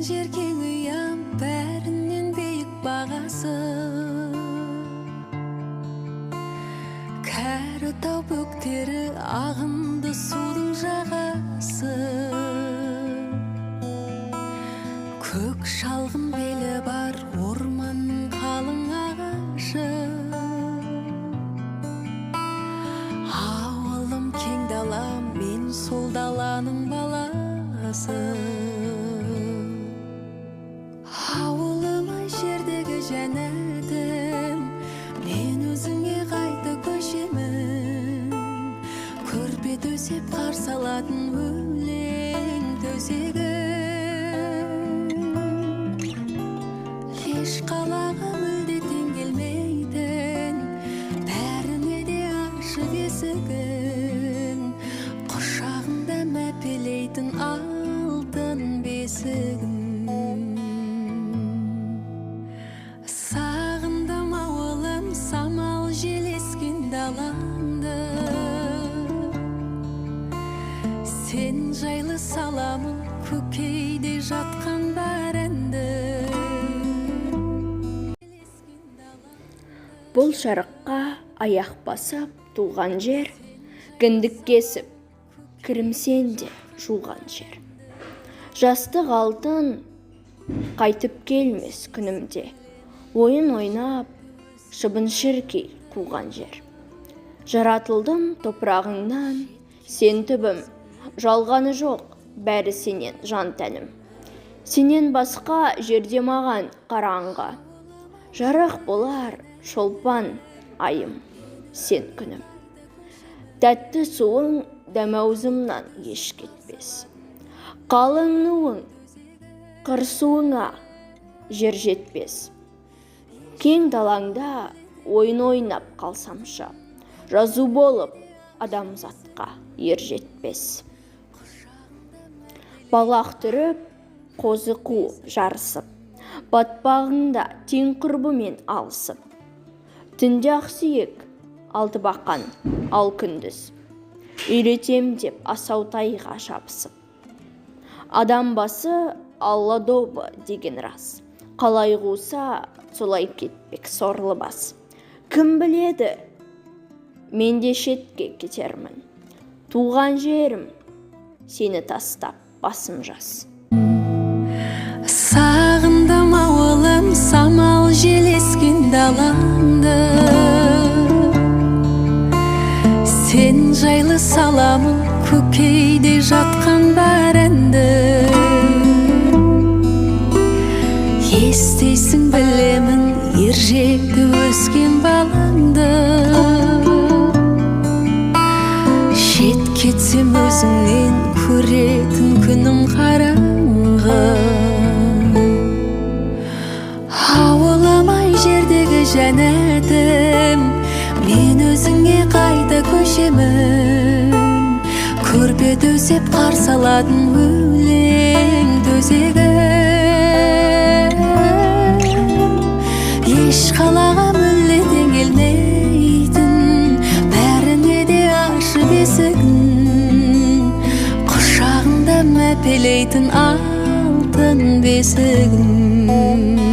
жеркең ұям бәрінен бейік бағасы. Кәрі тау бөктері ағынды судың жағасы. Көк шалғын белі бар орманның қалың ағашы. Ауылым кең далам, мен сол даланың баласы. Ауылыма жердегі жәннатым, мен өзіңе қайта көшемін. Көрпе төсеп қарсы алатын өлең төсегім. Еш қалаға мүлде тең келмейтін, бәріне де ашық есігін. Құшағында мәпелейтін алтын бесігім. Сағындым ауылым, самал желескен даламды. Сен жайлы саламы көкейде жатқан бар әнді. Бұл шарыққа аяқ басып туған жер, кіндік кесіп кірімсен де жуған жер. Жастық алтын қайтып келмес күнімде, ойын ойнап шыбын шіркей қуған жер. Жаратылдым топырағыңнан, сен түбім, жалғаны жоқ бәрі сенен жан тәнім. Сенен басқа жерде маған қараңғы, жарық болар шолпан айым, сен күнім. Тәтті суың дәмәузымнан еш кетпес. Қалың нуың қыр суыңа жер жетпес. Кең далаңда ойын ойнап қалсамша, жазу болып адамзатқа ер жетпес. Балақ түріп, қозы қуып жарысып, батпағыңда тең құрбымен алысып. Түнде ақсүйек алты бақан ал күндіз, үйретем деп асаутайға жабысып. Адам басы алла добы деген рас, қалай қуса солай кетпек сорлы бас. Кім біледі, мен де шетке кетермін, туған жерім сені тастап басым жас. Сағындым ауылым, самал желескен даламды. Сен жайлы саламы көкейде жатқан бар әнді. Естейсің білемін ержетті өскен балаңды. Шет кетсем өзіңнен көретін күнім қараңғы. Ауылым-ай жердегі жәннатым, мен өзіңе қайта көшемін. Көрпе төсеп қарсы алатын өлең төсегім. Еш қалаға мүлде тең келмейтін, бәріне де ашық есігін. Құшағында мәпелейтін алтын бесігім.